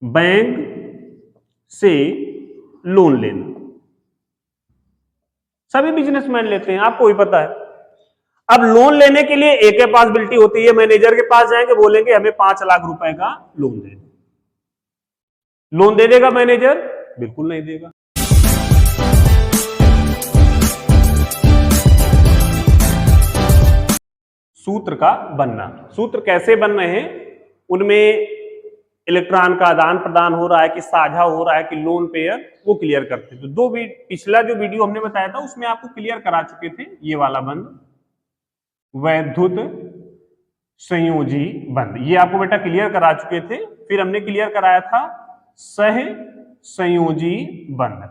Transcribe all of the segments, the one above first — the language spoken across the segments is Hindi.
बैंक से लोन लेना। सभी बिजनेसमैन लेते हैं, आपको भी पता है। अब लोन लेने के लिए एक पॉसिबिलिटी होती है, मैनेजर के पास जाएंगे, बोलेंगे हमें 5 लाख रुपए का लोन दे। लोन दे देगा मैनेजर? बिल्कुल नहीं देगा। सूत्र का बनना, सूत्र कैसे बन रहे हैं, उनमें इलेक्ट्रॉन का आदान प्रदान हो रहा है कि साझा हो रहा है कि लोन पेयर, वो क्लियर करते हैं। तो पिछला जो वीडियो हमने बताया था उसमें आपको क्लियर करा चुके थे ये वाला बंद, वैद्युत संयोजी बंद, ये आपको बेटा क्लियर करा चुके थे। फिर हमने क्लियर कराया था सह संयोजी बंद,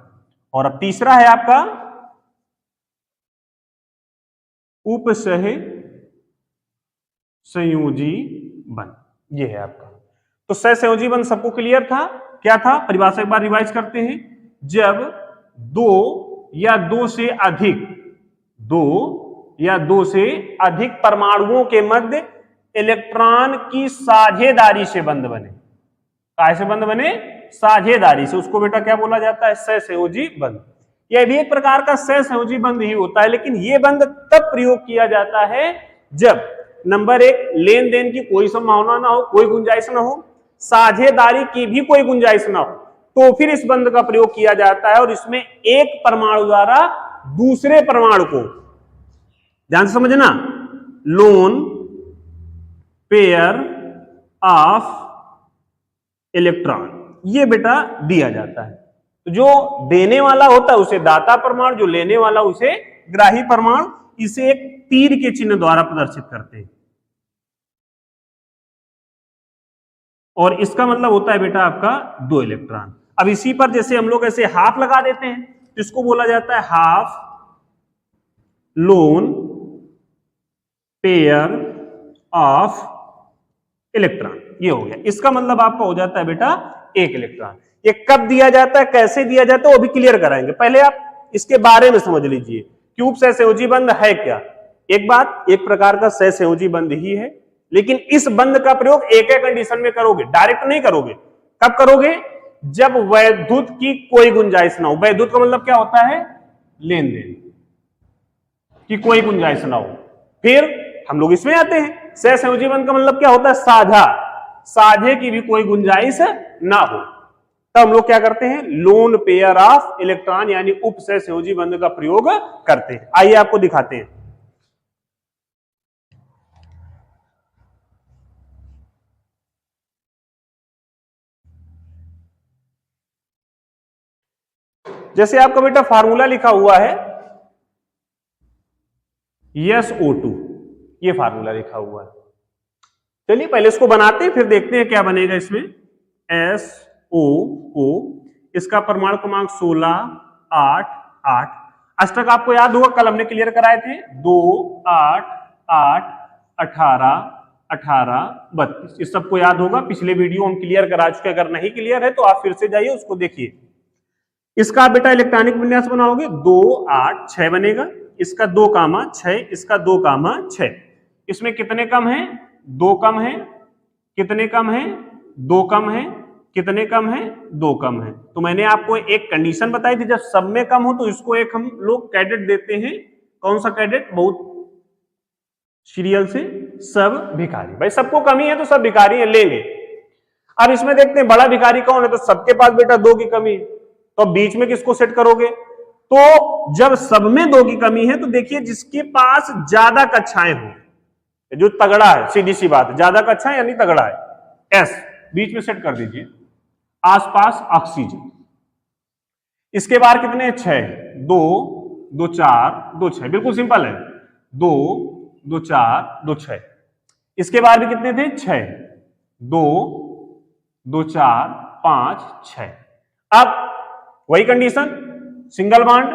और अब तीसरा है आपका उपसह संयोजी बंद, ये है आपका। तो सह संयोजी बंद सबको क्लियर था, क्या था परिभाषा एक बार रिवाइज करते हैं। जब दो या दो से अधिक परमाणुओं के मध्य इलेक्ट्रॉन की साझेदारी से बंध बने, कैसे बंध बने, साझेदारी से, उसको बेटा क्या बोला जाता है, सहसंयोजी बंध। यह भी एक प्रकार का सहसंयोजी बंध ही होता है, लेकिन यह बंध तब प्रयोग किया जाता है जब नंबर 1 लेन देन की कोई संभावना ना हो, कोई गुंजाइश ना हो, साझेदारी की भी कोई गुंजाइश ना हो, तो फिर इस बंध का प्रयोग किया जाता है। और इसमें एक परमाणु द्वारा दूसरे परमाणु को, ध्यान से समझना, लोन पेयर ऑफ इलेक्ट्रॉन, ये बेटा दिया जाता है। तो जो देने वाला होता है उसे दाता परमाणु, जो लेने वाला उसे ग्राही परमाणु, इसे एक तीर के चिन्ह द्वारा प्रदर्शित करते हैं। और इसका मतलब होता है बेटा आपका 2 इलेक्ट्रॉन। अब इसी पर जैसे हम लोग ऐसे हाफ लगा देते हैं, तो इसको बोला जाता है half lone pair of electron, ये हो गया। इसका मतलब आपका हो जाता है बेटा 1 इलेक्ट्रॉन। ये कब दिया जाता है, कैसे दिया जाता है, वो भी क्लियर कराएंगे। पहले आप इसके बारे में समझ लीजिए कि उपसहसंयोजी बंध है क्या। एक बात, एक प्रकार का सहसंयोजी बंध ही है, लेकिन इस बंध का प्रयोग एक कंडीशन में करोगे, डायरेक्ट नहीं करोगे। कब करोगे, जब वैद्युत की कोई गुंजाइश ना हो। वैद्युत का मतलब क्या होता है, लेन देन की कोई गुंजाइश ना हो। फिर हम लोग इसमें आते हैं, सहसंयोजी बंध का मतलब क्या होता है, साझे की भी कोई गुंजाइश ना हो। तब हम लोग क्या करते हैं, लोन पेयर ऑफ इलेक्ट्रॉन यानी उपसहसंयोजी बंध का प्रयोग करते हैं। आइए आपको दिखाते हैं। जैसे आपका बेटा फार्मूला लिखा हुआ है SO2, ये फार्मूला लिखा हुआ है। चलिए पहले इसको बनाते हैं, फिर देखते हैं क्या बनेगा इसमें। SO, इसका परमाणु क्रमांक 16, 8, 8। अष्टक आपको याद होगा, कल हमने क्लियर कराए थे, 2, 8, 8, 18, 18, 32। इस सबको याद होगा, पिछले वीडियो हम क्लियर करा चुके। अगर नहीं क्लियर है तो आप फिर से जाइए, उसको देखिए। इसका बेटा इलेक्ट्रॉनिक विन्यास बनाओगे, 2, 8, 6 बनेगा। इसका 2, 6, इसका 2, 6। इसमें कितने कम है, 2 कम है, कितने कम है, 2 कम है, कितने कम है, 2 कम है। तो मैंने आपको एक कंडीशन बताई थी, जब सब में कम हो तो इसको एक हम लोग कैडेट देते हैं। कौन सा कैडेट, बहुत सीरियल से, सब भिखारी। भाई सबको कमी है तो सब भिखारी है, लेंगे। अब इसमें देखते हैं बड़ा भिखारी कौन है, तो सबके पास बेटा 2 की कमी है, तो बीच में किसको सेट करोगे। तो जब सब में 2 की कमी है तो देखिए जिसके पास ज्यादा कक्षाएं हो, जो तगड़ा है, सीधी सी बात है, ज्यादा कक्षा यानी तगड़ा है, S बीच में सेट कर दीजिए। आसपास ऑक्सीजन, इसके बाहर कितने, 6, 2, 2, 4, 2, 6, बिल्कुल सिंपल है, 2, 2, 4, 2, 6। इसके बाहर भी कितने थे, 6, 2, 2, 4, 5, 6। अब वही कंडीशन, सिंगल बॉन्ड,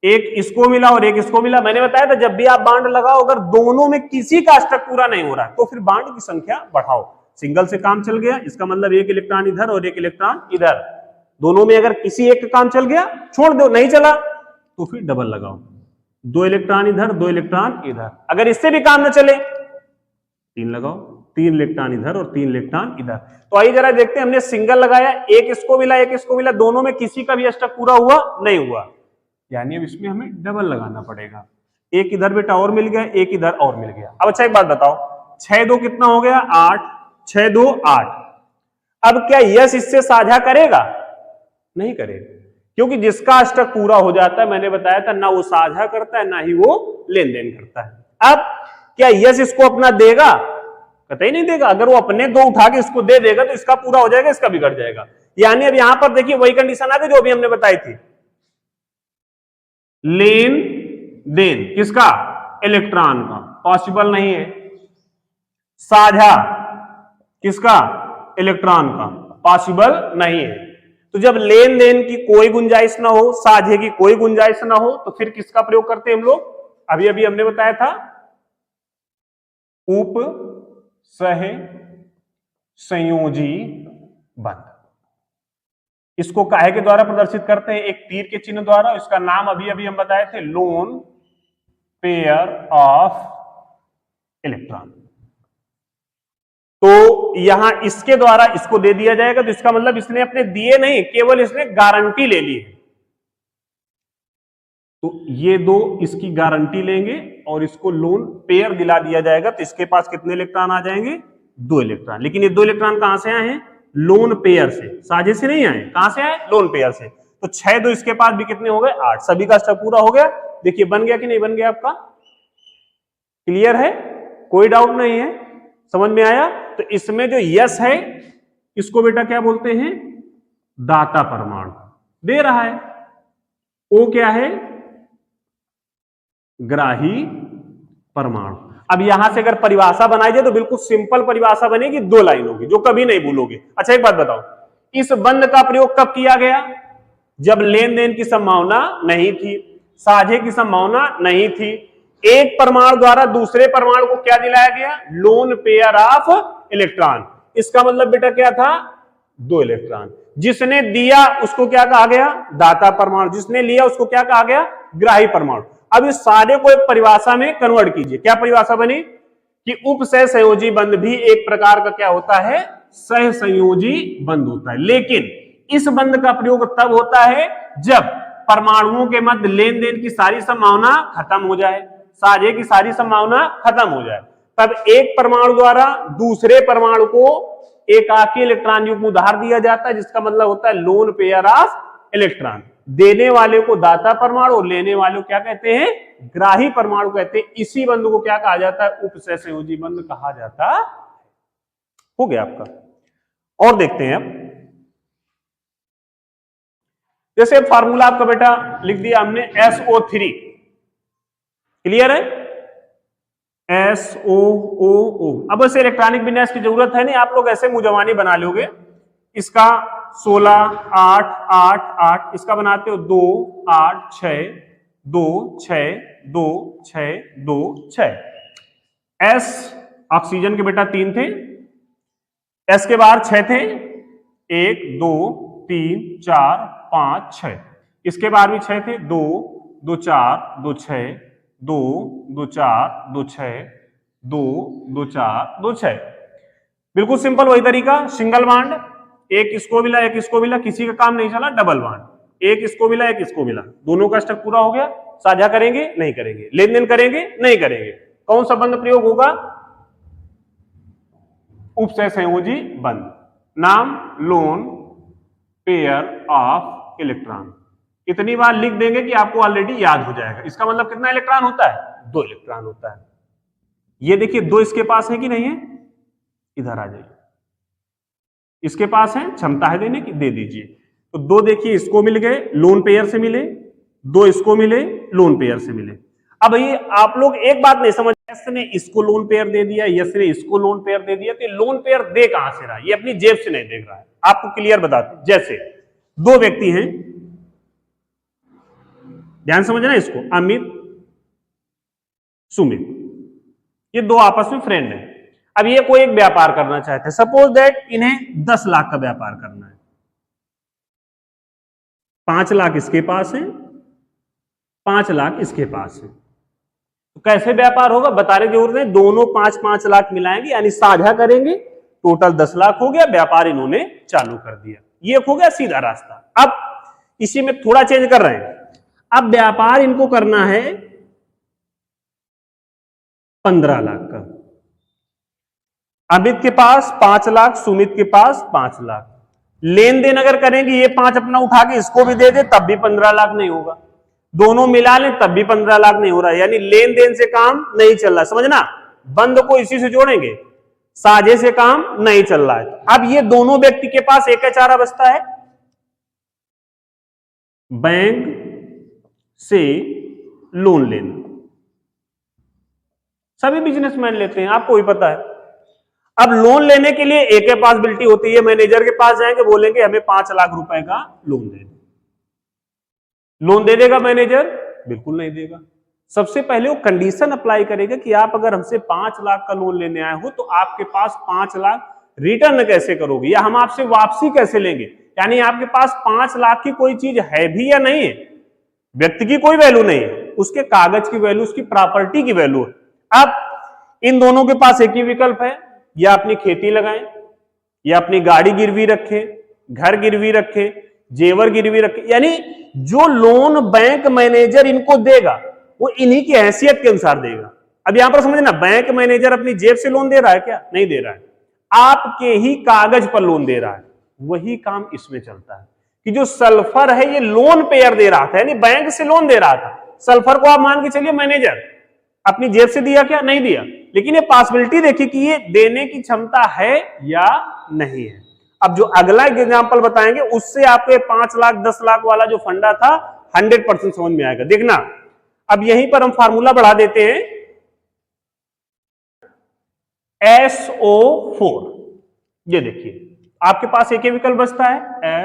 एक इसको मिला और एक इसको मिला। मैंने बताया था जब भी आप बॉन्ड लगाओ, अगर दोनों में किसी का अष्टक पूरा नहीं हो रहा है तो फिर बॉन्ड की संख्या बढ़ाओ। सिंगल से काम चल गया, इसका मतलब 1 इलेक्ट्रॉन इधर और 1 इलेक्ट्रॉन इधर। दोनों में अगर किसी एक का काम चल गया, छोड़ दो, नहीं चला तो फिर डबल लगाओ, 2 इलेक्ट्रॉन इधर, 2 इलेक्ट्रॉन इधर। अगर इससे भी काम न चले, 3 लगाओ, 3 इलेक्ट्रॉन इधर और 3 इलेक्ट्रॉन इधर। तो आइए जरा देखते हैं, हमने सिंगल लगाया, एक इसको मिला एक इसको मिला, दोनों में किसी का भी अष्टक पूरा हुआ नहीं हुआ, यानी अब इसमें हमें डबल लगाना पड़ेगा। एक इधर बेटा और मिल गया, एक इधर और मिल गया। अब अच्छा एक बात बताओ, 6 2 कितना हो गया? 8, 6 2 8। अब क्या यस इससे साझा करेगा? नहीं करेगा, क्योंकि जिसका अष्टक पूरा हो जाता है, मैंने बताया था, ना वो साझा करता है ना ही वो लेन देन करता है। अब क्या यस इसको अपना देगा? कतई नहीं देगा। अगर वो अपने 2 उठा के इसको दे देगा तो इसका पूरा हो जाएगा, इसका बिगड़ जाएगा। यानी अब यहां पर देखिए वही कंडीशन आ गई जो अभी हमने बताई थी, लेन देन किसका? इलेक्ट्रॉन का, पॉसिबल नहीं है। साझा किसका? इलेक्ट्रॉन का, पॉसिबल नहीं है। तो जब लेन देन की कोई गुंजाइश ना हो, साझे की कोई गुंजाइश ना हो, तो फिर किसका प्रयोग करते हैं हम लोग? अभी अभी हमने बताया था, उप सह संयोजी बंध। इसको काहे के द्वारा प्रदर्शित करते हैं? एक तीर के चिन्ह द्वारा। इसका नाम अभी अभी हम बताए थे, लोन पेयर ऑफ इलेक्ट्रॉन। तो यहां इसके द्वारा इसको दे दिया जाएगा, तो इसका मतलब इसने अपने दिए नहीं, केवल इसने गारंटी ले ली है। तो ये 2 इसकी गारंटी लेंगे और इसको लोन पेयर दिला दिया जाएगा। तो इसके पास कितने इलेक्ट्रॉन आ जाएंगे? 2 इलेक्ट्रॉन। लेकिन ये 2 इलेक्ट्रॉन कहां से आए हैं? लोन पेयर से, साझे से नहीं आए। कहां से आए? लोन पेयर से। तो 6 2 इसके पास भी कितने हो गए? 8। सभी का स्टेप पूरा हो गया। देखिए बन गया कि नहीं बन गया आपका? क्लियर है? कोई डाउट नहीं है? समझ में आया? तो इसमें जो यस है, इसको बेटा क्या बोलते हैं? दाता परमाणु दे रहा है। ओ क्या है? ग्राही परमाणु। अब यहां से अगर परिभाषा बनाई जाए तो बिल्कुल सिंपल परिभाषा बनेगी, 2 लाइनों की, जो कभी नहीं भूलोगे। अच्छा एक बात बताओ, इस बंध का प्रयोग कब किया गया? जब लेन देन की संभावना नहीं थी, साझे की संभावना नहीं थी। एक परमाणु द्वारा दूसरे परमाणु को क्या दिलाया गया? Lone pair of electron. इसका मतलब बेटा क्या था? 2 इलेक्ट्रॉन। जिसने दिया उसको क्या कहा गया? दाता परमाणु। जिसने लिया उसको क्या कहा गया? ग्राही परमाणु। अब इस सारे को एक परिभाषा में कन्वर्ट कीजिए। क्या परिभाषा बनी? कि उपसह संयोजी बंध भी एक प्रकार का क्या होता है? सह संयोजी बंध होता है। लेकिन इस बंध का प्रयोग तब होता है जब परमाणुओं के मध्य लेन देन की सारी संभावना खत्म हो जाए, साझे की सारी संभावना खत्म हो जाए। तब एक परमाणु द्वारा दूसरे परमाणु को एकाकी इलेक्ट्रॉन युग्म उधार दिया जाता है, जिसका मतलब होता है लोन पेयर ऑफ इलेक्ट्रॉन। देने वाले को दाता परमाणु और लेने वाले को क्या कहते हैं? ग्राही परमाणु कहते हैं। इसी बंध को क्या कहा जाता है? उपसह संयोजी बंध कहा जाता। हो गया आपका। और देखते हैं अब, जैसे फार्मूला आपका बेटा लिख दिया हमने SO3। क्लियर है? SOOO। अब ऐसे इलेक्ट्रॉनिक विन्यास की जरूरत है नहीं, आप लोग ऐसे मुजवानी बना लोगे। इसका 16 8 8 8, इसका बनाते हो 2 8 6 2 6 2 6 2 6। S ऑक्सीजन के बेटा 3 थे, S के बाहर 6 थे, 1 2 3 4 5 6। इसके बाहर भी 6 थे, 2 2 4 2 6 2 2 4 2 6 2 2 4 2 6। बिल्कुल सिंपल वही तरीका, सिंगल बॉन्ड, एक इसको मिला एक इसको मिला, किसी का काम नहीं चला। डबल बॉन्ड, एक इसको मिला एक इसको मिला, दोनों का स्टेप पूरा हो गया। साझा करेंगे? नहीं करेंगे। लेन देन करेंगे? नहीं करेंगे। कौन सा बंध प्रयोग होगा? उपसह संयोजी बंध। नाम लोन पेयर ऑफ इलेक्ट्रॉन। इतनी बार लिख देंगे कि आपको ऑलरेडी याद हो जाएगा। इसका मतलब कितना इलेक्ट्रॉन होता है? 2 इलेक्ट्रॉन होता है। ये देखिए 2 इसके पास है कि नहीं है? इधर आ जाइए, इसके पास है, क्षमता है देने की, दे दीजिए। तो 2 देखिए इसको मिल गए, लोन पेयर से मिले, 2 इसको मिले, लोन पेयर से मिले। अब ये आप लोग एक बात नहीं समझ, एस ने इसको लोन पेयर दे दिया, यस ने इसको लोन पेयर दे दिया, तो लोन पेयर दे कहां से रहा? ये अपनी जेब से नहीं देख रहा है। आपको क्लियर बताते, जैसे 2 व्यक्ति हैं, ध्यान समझना इसको, अमित सुमित, ये 2 आपस में फ्रेंड हैं। अब ये कोई एक व्यापार करना चाहते हैं, सपोज दैट इन्हें 10 लाख का व्यापार करना है। 5 लाख इसके पास है, 5 लाख इसके पास है। तो कैसे व्यापार होगा बताने की जरूरत नहीं, दोनों 5-5 लाख मिलाएंगे यानी साझा करेंगे, टोटल 10 लाख हो गया, व्यापार इन्होंने चालू कर दिया। ये हो गया सीधा रास्ता। अब इसी में थोड़ा चेंज कर रहे हैं, अब व्यापार इनको करना है 15 लाख का। अमित के पास 5 लाख, सुमित के पास 5 लाख। लेन देन अगर करेंगे, ये 5 अपना उठा के इसको भी दे दे तब भी 15 लाख नहीं होगा, दोनों मिला लें तब भी 15 लाख नहीं हो रहा है, यानी लेन देन से काम नहीं चल रहा। समझना, बंद को इसी से जोड़ेंगे, साझे से काम नहीं चल रहा है। अब ये दोनों व्यक्ति के पास एक चारा बचता है, बैंक से लोन लेना। सभी बिजनेसमैन लेते हैं, आपको भी पता है। अब लोन लेने के लिए एक पॉसिबिलिटी होती है, मैनेजर के पास जाएंगे, बोलेंगे हमें 5 लाख रुपए का लोन दे दे। लोन दे देगा मैनेजर? बिल्कुल नहीं देगा। सबसे पहले वो कंडीशन अप्लाई करेगा कि आप अगर हमसे 5 लाख का लोन लेने आए हो तो आपके पास 5 लाख रिटर्न कैसे करोगे, या हम आपसे वापसी कैसे लेंगे। यानी आपके पास 5 लाख की कोई चीज है भी या नहीं है, व्यक्ति की कोई वैल्यू नहीं है, उसके कागज की वैल्यू, उसकी प्रॉपर्टी की वैल्यू है। अब इन दोनों के पास एक ही विकल्प है, या अपनी खेती लगाएं, या अपनी गाड़ी गिरवी रखे, घर गिरवी रखे, जेवर गिरवी रखे। यानी जो लोन बैंक मैनेजर इनको देगा वो इन्हीं की हैसियत के अनुसार देगा। अब यहां पर समझना, बैंक मैनेजर अपनी जेब से लोन दे रहा है क्या? नहीं दे रहा है, आपके ही कागज पर लोन दे रहा है। वही काम इसमें चलता है कि जो सल्फर है ये लोन पेयर दे रहा था, यानी बैंक से लोन दे रहा था। सल्फर को आप मान के चलिए मैनेजर अपनी जेब से दिया क्या? नहीं दिया, लेकिन ये पॉसिबिलिटी देखिए कि ये देने की क्षमता है या नहीं है। अब जो अगला एग्जांपल बताएंगे उससे आपके 5 लाख 10 लाख वाला जो फंडा था 100% समझ में आएगा। देखना, अब यहीं पर हम फार्मूला बढ़ा देते हैं, SO4। ये देखिए आपके पास एक ही विकल्प बचता है,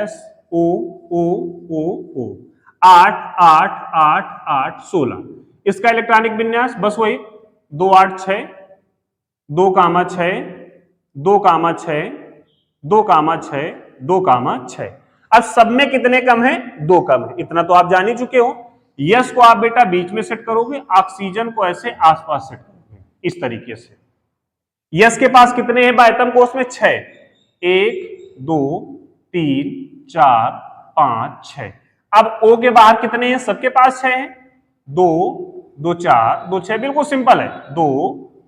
SOOOO 8 8 8 8 16। इसका इलेक्ट्रॉनिक विन्यास बस वही 2 8 6 2 कामा 6 2 कामा 6 2 कामा 6 2 कामा 6। अब सब में कितने कम है? 2 कम है, इतना तो आप जान ही चुके हो। यस को आप बेटा बीच में सेट करोगे, ऑक्सीजन को ऐसे आसपास सेट करोगे इस तरीके से। यस के पास कितने हैं बायतम कोष में? 6, 1 2 3 4 5 6। अब ओ के बाहर कितने हैं? सबके पास 6 हैं, 2 2 4 2 6। बिल्कुल सिंपल है, 2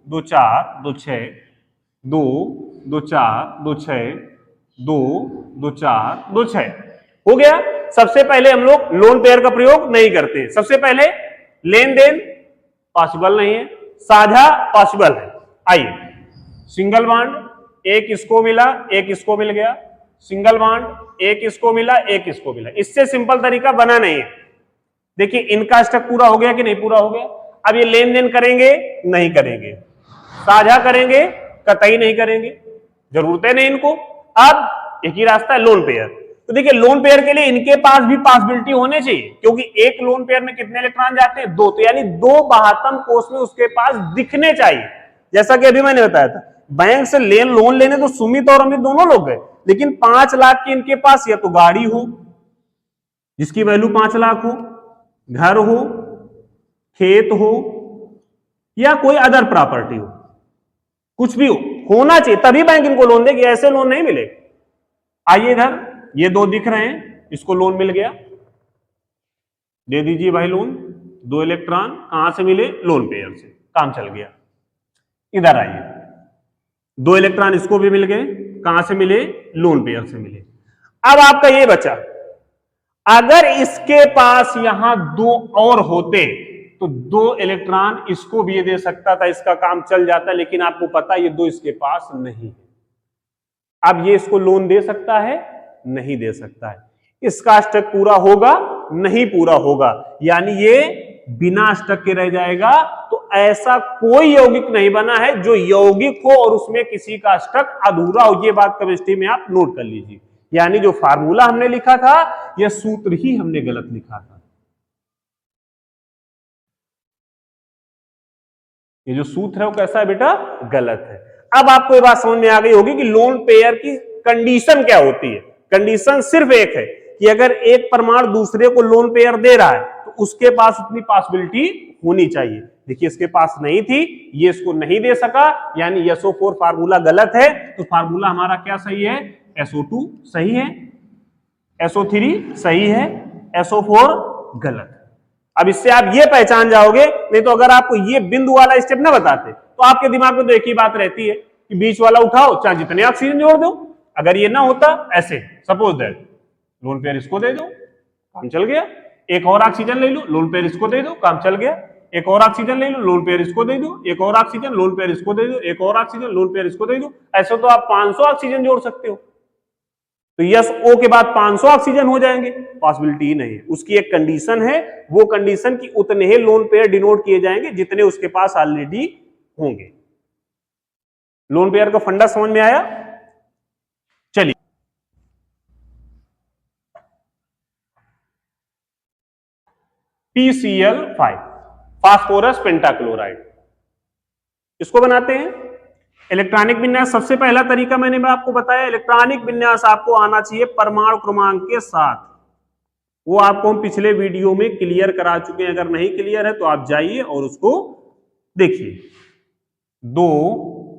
2 4 2 6 2 2 4 2 6 2 2 4 2 6 हो गया। सबसे पहले हम लोग लोन पेयर का प्रयोग नहीं करते, सबसे पहले लेन देन पॉसिबल नहीं है, साझा पॉसिबल है। आइए, सिंगल बॉन्ड, एक इसको मिला एक इसको मिल गया, सिंगल बॉन्ड एक इसको मिला एक इसको मिला। इससे सिंपल तरीका बना नहीं है। देखिए इनका स्टेप पूरा हो गया कि नहीं पूरा हो गया। अब ये लेन देन करेंगे? नहीं करेंगे। साझा करेंगे? कतई नहीं करेंगे, जरूरत है नहीं इनको। अब एक ही रास्ता है, लोन पेयर। तो देखिए लोन पेयर के लिए इनके पास भी पॉसिबिलिटी होने चाहिए, क्योंकि एक लोन पेयर में कितने इलेक्ट्रॉन जाते हैं? 2, तो यानी 2 बाहतम कोष में उसके पास दिखने चाहिए। जैसा कि अभी मैंने बताया था, बैंक से लोन लेने तो सुमित और अमित दोनों लोग गए, लेकिन 5 लाख की इनके पास या तो गाड़ी हो जिसकी वैल्यू 5 लाख हो, घर हो, खेत हो, या कोई अदर प्रॉपर्टी हो, कुछ भी होना चाहिए, तभी बैंक इनको लोन देगी, ऐसे लोन नहीं मिलेगा। आइए इधर, ये 2 दिख रहे हैं, इसको लोन मिल गया, दे दीजिए भाई लोन। 2 इलेक्ट्रॉन कहां से मिले? लोन पेयर से, काम चल गया। इधर आइए, 2 इलेक्ट्रॉन इसको भी मिल गए, कहां से मिले? लोन पेयर से मिले। अब आपका ये बचा, अगर इसके पास यहां 2 और होते तो 2 इलेक्ट्रॉन इसको भी ये दे सकता था, इसका काम चल जाता, लेकिन आपको पता ये 2 इसके पास नहीं है। अब ये इसको लोन दे सकता है? नहीं दे सकता है। इसका स्टक पूरा होगा? नहीं पूरा होगा, यानी ये बिना स्टक के रह जाएगा। तो ऐसा कोई यौगिक नहीं बना है जो यौगिक हो और उसमें किसी का स्टक अधूरा हो। ये बात केमिस्ट्री में आप नोट कर लीजिए, यानी जो फार्मूला हमने लिखा था यह सूत्र ही हमने गलत लिखा था। ये जो सूत्र है वो कैसा है बेटा? गलत है। अब आपको ये बात समझ में आ गई होगी कि लोन पेयर की कंडीशन क्या होती है। कंडीशन सिर्फ एक है कि अगर एक परमाणु दूसरे को लोन पेयर दे रहा है तो उसके पास उतनी पॉसिबिलिटी होनी चाहिए। देखिए इसके पास नहीं थी, ये इसको नहीं दे सका, यानी SO4 फार्मूला गलत है। तो फार्मूला हमारा क्या सही है? SO2 सही है, SO3 सही है, SO4 गलत। अब इससे आप ये पहचान जाओगे, नहीं तो अगर आपको ये बिंदु वाला स्टेप ना बताते तो आपके दिमाग में तो एक ही बात रहती है कि बीच वाला उठाओ, चाहे जितने ऑक्सीजन जोड़ दो। अगर ये ना होता ऐसे, सपोज दैट लोन पेयर इसको दे दो, काम चल गया। एक और ऑक्सीजन ले लो, लोन पेयर इसको दे दो, काम चल गया। एक और ऑक्सीजन ले लो, लोन पेयर इसको दे दो, एक और ऑक्सीजन, लोन पेयर इसको दे दो, एक और ऑक्सीजन, लोन पेयर इसको दे दो। ऐसे तो आप 500 ऑक्सीजन जोड़ सकते हो। तो यस ओ के बाद 500 ऑक्सीजन हो जाएंगे, पॉसिबिलिटी ही नहीं है। उसकी एक कंडीशन है, वो कंडीशन की उतने ही लोन पेयर डिनोट किए जाएंगे जितने उसके पास ऑलरेडी होंगे। लोन पेयर का फंडा समझ में आया? चलिए PCl5 फास्फोरस पेंटाक्लोराइड, इसको बनाते हैं। इलेक्ट्रॉनिक विन्यास सबसे पहला तरीका मैंने आपको बताया, इलेक्ट्रॉनिक विन्यास आपको आना चाहिए परमाणु क्रमांक के साथ। वो आपको हम पिछले वीडियो में क्लियर करा चुके हैं। अगर नहीं क्लियर है तो आप जाइए और उसको देखिए। 2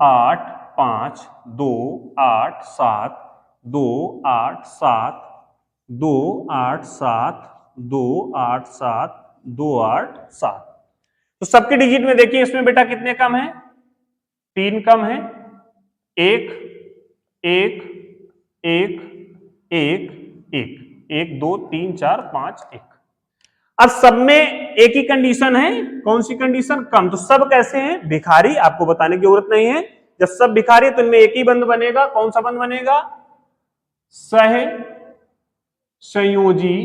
8 5 2 8 7 2 8 7 2 8 7 2 8 7 2 8 7। तो सबके डिजिट में देखिए, इसमें बेटा कितने कम है? 3 कम है। 1 1 1 1 1 1 2 3 4 5 1। अब सब में एक ही कंडीशन है, कौन सी कंडीशन? कम। तो सब कैसे हैं? भिखारी, आपको बताने की जरूरत नहीं है। जब सब भिखारी तो इनमें एक ही बंध बनेगा। कौन सा बंध बनेगा? सह संयोजी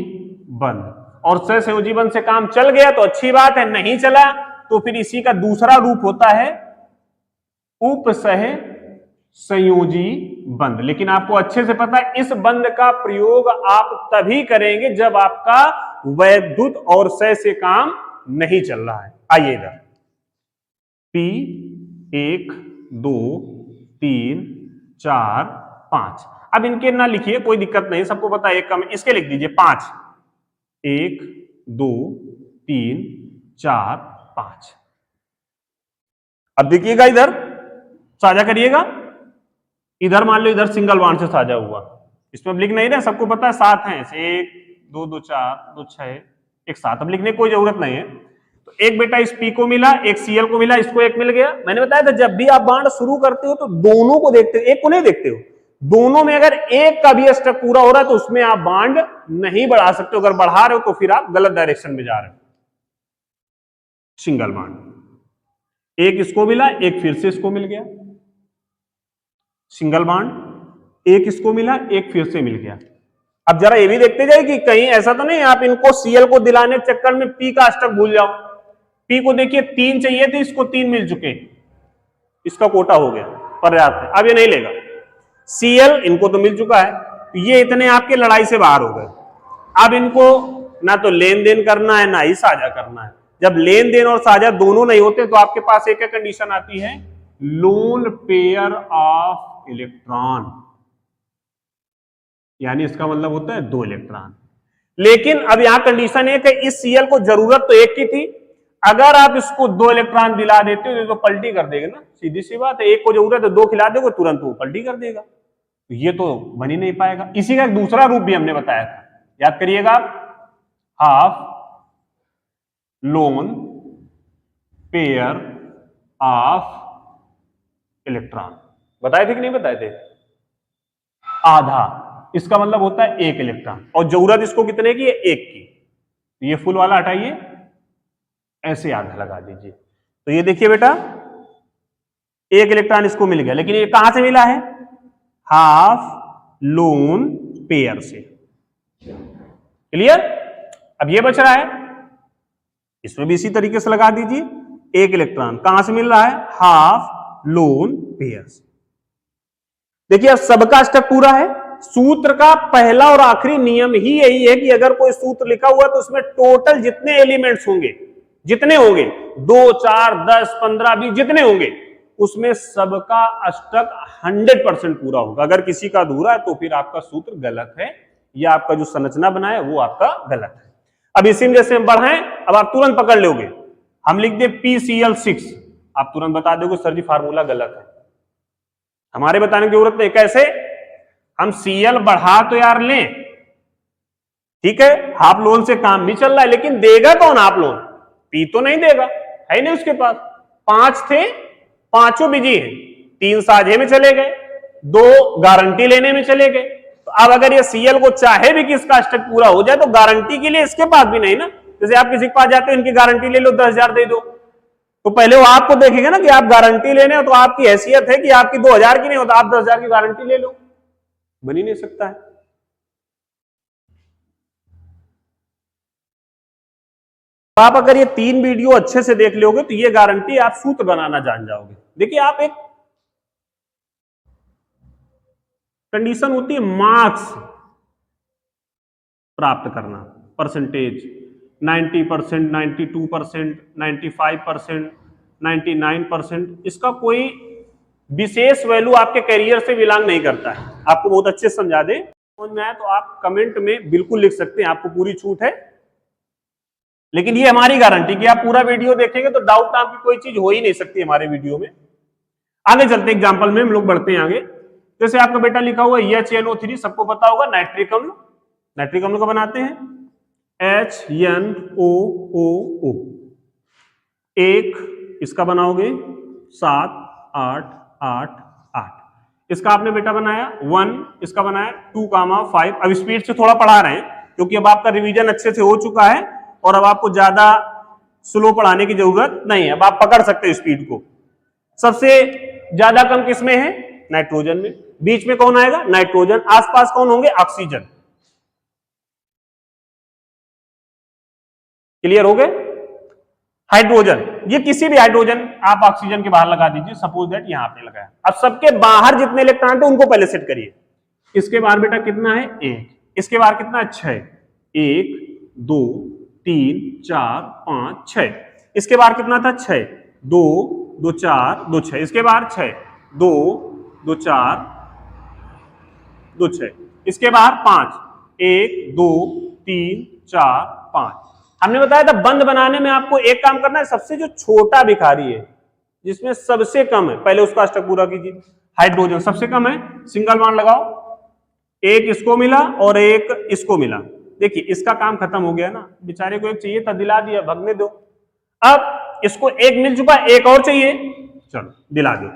बंध। और सह संयोजी बंध से काम चल गया तो अच्छी बात है, नहीं चला तो फिर इसी का दूसरा रूप होता है उपसह संयोजी बंध। लेकिन आपको अच्छे से पता है इस बंध का प्रयोग आप तभी करेंगे जब आपका वैद्युत और सह से काम नहीं चल रहा है। आइए इधर, P1 2 3 4 5। अब इनके ना लिखिए, कोई दिक्कत नहीं, सबको पता है एक कम, इसके लिख दीजिए 5। 1 2 3 4 5। अब देखिएगा इधर साझा करिएगा। इधर मान लो इधर सिंगल बॉन्ड से साझा हुआ, इसमें अब लिख नहीं रहे, सबको पता है 7 है। 1 2 2 4 2 6 1 7। अब लिखने की कोई जरूरत नहीं है। तो एक बेटा इस P को मिला, एक Cl को मिला, इसको एक मिल गया। मैंने बताया था जब भी आप बॉन्ड शुरू करते हो तो दोनों को देखते हो, एक को नहीं देखते हो। दोनों में अगर एक का भी स्टेप पूरा हो रहा है तो उसमें आप बॉन्ड नहीं बढ़ा सकते हो। अगर बढ़ा रहे हो तो फिर आप गलत डायरेक्शन में जा रहे हो। सिंगल बॉन्ड, एक इसको मिला, एक फिर से इसको मिल गया। सिंगल बॉन्ड, एक इसको मिला, एक फिर से मिल गया। अब जरा ये भी देखते जाए कि कहीं ऐसा तो नहीं आप इनको Cl को दिलाने के चक्कर में P का अष्टक भूल जाओ। P को देखिए 3 चाहिए थे, इसको 3 मिल चुके, इसका कोटा हो गया, पर्याप्त है। अब ये नहीं लेगा। Cl इनको तो मिल चुका है, तो ये इतने आपके लड़ाई से बाहर हो गए। अब इनको ना तो लेन देन करना है ना ही साझा करना है। जब लेन देन और साझा दोनों नहीं होते तो आपके पास एक कंडीशन आती है, लोन पेयर ऑफ इलेक्ट्रॉन, यानी इसका मतलब होता है 2 इलेक्ट्रॉन। लेकिन अब यहां कंडीशन एक है, इस Cl को जरूरत तो एक की थी, अगर आप इसको 2 इलेक्ट्रॉन दिला देते हो तो पलटी कर देगा ना, सीधी सी बात है। एक को जरूरत है 2 खिला दोगे तुरंत वो पलटी कर देगा, तो ये तो बन ही नहीं पाएगा। इसी का एक दूसरा रूप भी हमने बताया था, याद करिएगा आप, half lone pair of electron, बताए थे कि नहीं बताए थे? आधा, इसका मतलब होता है 1 इलेक्ट्रॉन, और जरूरत इसको कितने की है? 1 की। ये फुल वाला हटाइए, ऐसे आधा लगा दीजिए। तो ये देखिए बेटा 1 इलेक्ट्रॉन इसको मिल गया, लेकिन ये कहां से मिला है? हाफ लोन पेयर से। क्लियर? अब ये बच रहा है, इसमें भी इसी तरीके से लगा दीजिए। 1 इलेक्ट्रॉन कहां से मिल रहा है? हाफ लोन पेयर से। देखिए अब सबका स्टेप पूरा है। सूत्र का पहला और आखिरी नियम ही यही है कि अगर कोई सूत्र लिखा हुआ तो उसमें टोटल जितने एलिमेंट्स होंगे, जितने होंगे 2 4 10 15 20 जितने होंगे, उसमें सबका अष्टक 100% पूरा होगा। अगर किसी का अधूरा है तो फिर आपका सूत्र गलत है, या आपका जो संरचना बना है वो आपका गलत है। अब इसी में जैसे हम बढ़ाएं, अब आप तुरंत पकड़ लोगे, हम लिख दे PCl6, आप तुरंत बता दोगे सर जी फार्मूला गलत है। हमारे बताने की जरूरत नहीं। कैसे? हम Cl बढ़ा तो यार लें, ठीक है, हाफ लोन से काम भी चल रहा है, लेकिन देगा कौन हाफ लोन? पी तो नहीं देगा, है नहीं उसके पास। 5 थे, पांचों बिजी हैं, 3 साझे में चले गए, 2 गारंटी लेने में चले गए। तो अब अगर ये Cl को चाहे भी कि इसका अष्टक पूरा हो जाए, तो गारंटी के लिए इसके पास भी नहीं ना। जैसे आप किसी के पास जाते हो, इनकी गारंटी ले लो, 10,000 दे दो, तो पहले वो आपको देखेगा ना कि आप गारंटी लेने हो, तो आपकी हैसियत है कि आपकी 2,000 की नहीं होता, आप 10,000 की गारंटी ले लो। बन ही नहीं सकता है। आप अगर ये 3 वीडियो अच्छे से देख लोगे तो ये गारंटी आप सूत्र बनाना जान जाओगे। देखिए, आप एक कंडीशन होती है मार्क्स प्राप्त करना, परसेंटेज 90%, 92%, 95%, 99%, इसका कोई विशेष वैल्यू आपके करियर से बिलोंग नहीं करता है। आपको बहुत अच्छे से समझा दे, समझ में आया तो आप कमेंट में बिल्कुल लिख सकते हैं, आपको पूरी छूट है। लेकिन ये हमारी गारंटी कि आप पूरा वीडियो देखेंगे तो डाउट नाम की कोई चीज हो ही नहीं सकती हमारे वीडियो में। आगे चलते एग्जांपल में हम लोग बढ़ते हैं आगे। जैसे आपका बेटा लिखा हुआ HNO3, सबको पता होगा नाइट्रिक अम्ल। नाइट्रिक अम्ल का बनाते हैं HNOOO, एक इसका बनाओगे 7 8 8 8, इसका आपने बेटा बनाया 1, इसका बनाया 2, 5। अब स्पीड से थोड़ा पढ़ा रहे हैं क्योंकि अब आपका रिवीजन अच्छे से हो चुका है और अब आपको ज्यादा स्लो पढ़ाने की जरूरत नहीं है, अब आप पकड़ सकते हैं स्पीड को। सबसे ज्यादा कम किसमें है? नाइट्रोजन में। बीच में कौन आएगा? नाइट्रोजन। आसपास कौन होंगे? ऑक्सीजन। क्लियर हो गए? हाइड्रोजन, ये किसी भी हाइड्रोजन आप ऑक्सीजन के बाहर लगा दीजिए, सपोज दैट यहां पे लगाया। अब सबके बाहर जितने इलेक्ट्रॉन थे उनको पहले सेट करिए। इसके बाहर बेटा कितना है? 1। इसके बाहर कितना? 6। 1 2 3 4 5 6। इसके बाहर कितना था? 6। 2 2 4 2 6। इसके बाहर 6 2 2 4 2 6। इसके बाहर 5 1 2 3 4 5। हमने बताया था बंद बनाने में आपको एक काम करना है, सबसे जो छोटा भिखारी है जिसमें सबसे कम है पहले उसका अष्टक पूरा कीजिए। हाइड्रोजन सबसे कम है, सिंगल बॉन्ड लगाओ, एक इसको मिला और एक इसको मिला। देखिए इसका काम खत्म हो गया ना, बेचारे को एक चाहिए था, दिला दिया, भगने दो। अब इसको एक मिल चुका, एक और चाहिए, चलो दिला दो।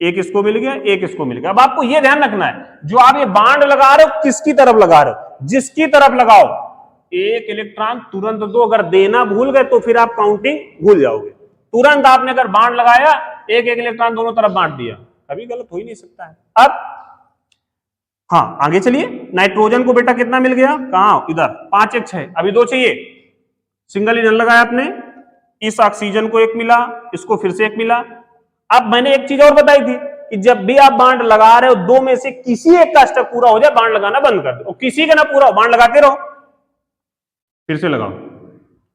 एक इसको मिल गया, एक इसको मिल गया। अब आपको यह ध्यान रखना है जो आप ये बांड लगा रहे हो किसकी तरफ लगा रहे हो, जिसकी तरफ लगाओ एक इलेक्ट्रॉन तुरंत दो। अगर देना भूल गए तो फिर आप काउंटिंग भूल जाओगे। तुरंत आपने अगर बांड लगाया, एक एक इलेक्ट्रॉन दोनों तरफ बांट दिया, कभी गलत हो ही नहीं सकता है। अब हाँ आगे चलिए, नाइट्रोजन को बेटा कितना मिल गया? कहां? इधर 5 1 6। अभी 2 चाहिए, सिंगल ही लगाया आपने। इस ऑक्सीजन को एक मिला, इसको फिर से एक मिला। अब मैंने एक चीज और बताई थी कि जब भी आप बांड लगा रहे हो, दो में से किसी एक का अष्टक पूरा हो जाए, बांड लगाना बंद कर दो। किसी का ना पूरा हो, बांड लगाते रहो। फिर से लगाओ,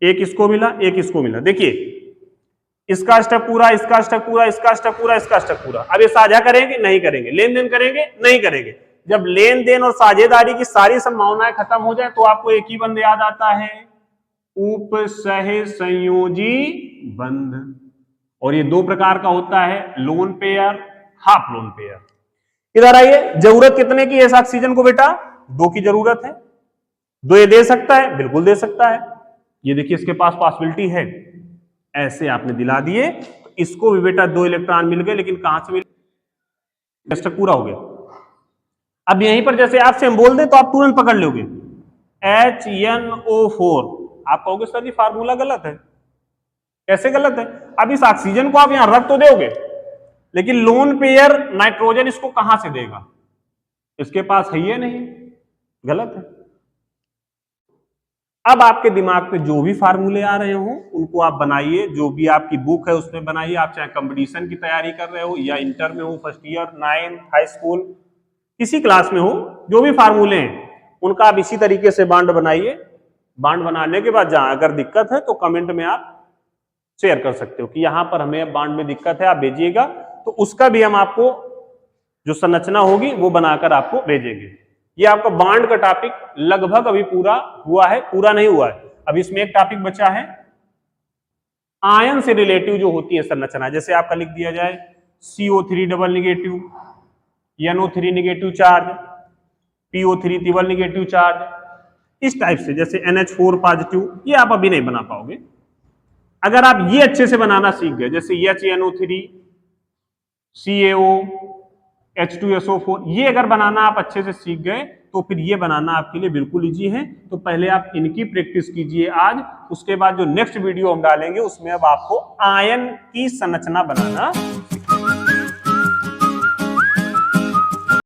एक इसको मिला, एक इसको मिला। देखिए इसका अष्टक पूरा, इसका अष्टक पूरा, इसका अष्टक पूरा, इसका अष्टक पूरा। अब ये साझा करेंगे? नहीं करेंगे। लेन देन करेंगे? नहीं करेंगे। जब लेन देन और साझेदारी की सारी संभावनाएं खत्म हो जाए तो आपको एक ही बंद याद आता है, उपसह संयोजी बंध। और ये 2 प्रकार का होता है, lone pair, half lone pair. इधर आइए, जरूरत कितने की है इस ऑक्सीजन को बेटा? 2 की जरूरत है। 2 ये दे सकता है? बिल्कुल दे सकता है। ये देखिए इसके पास पॉसिबिलिटी है। ऐसे आपने दिला दिए तो इसको भी बेटा 2 इलेक्ट्रॉन मिल गए, लेकिन कहां से मिले? अष्टक पूरा हो गया। अब यहीं पर जैसे आपसे हम बोल दें तो आप तुरंत पकड़ लोगे, HNO4। आप कहोगे सर जी फार्मूला गलत है। कैसे गलत है? अब इस ऑक्सीजन को आप यहां रख तो दोगे, लेकिन लोन पेयर नाइट्रोजन इसको कहां से देगा? इसके पास है ही नहीं, गलत है। अब आपके दिमाग पे जो भी फार्मूले आ रहे हो उनको आप बनाइए, जो भी आपकी बुक है उसमें बनाइए। आप चाहे कंपटीशन की तैयारी कर रहे हो या इंटर में हो, first year, 9th, high school, किसी क्लास में हो, जो भी फार्मूले हैं उनका आप इसी तरीके से बांड बनाइए। बांड बनाने के बाद जहां अगर दिक्कत है तो कमेंट में आप शेयर कर सकते हो कि यहां पर हमें बांड में दिक्कत है, आप भेजिएगा, तो उसका भी हम आपको जो संरचना होगी वो बनाकर आपको भेजेंगे। ये आपका बांड का टॉपिक लगभग अभी पूरा हुआ है, पूरा नहीं हुआ है, अब इसमें एक टॉपिक बचा है आयन से रिलेटिव जो होती है संरचना, जैसे आपका लिख दिया जाए CO3 double negative, NO3 negative charge, PO3 triple negative charge, इस टाइप से, जैसे NH4 पॉजिटिव, ये आप अभी नहीं बना पाओगे। अगर आप ये अच्छे से बनाना सीख गए, जैसे HNO3 CaO H2SO4, ये अगर बनाना आप अच्छे से सीख गए तो फिर ये बनाना आपके लिए बिल्कुल इजी है। तो पहले आप इनकी प्रैक्टिस कीजिए आज, उसके बाद जो नेक्स्ट वीडियो हम डालेंगे उसमें अब आपको आयन की संरचना बनाना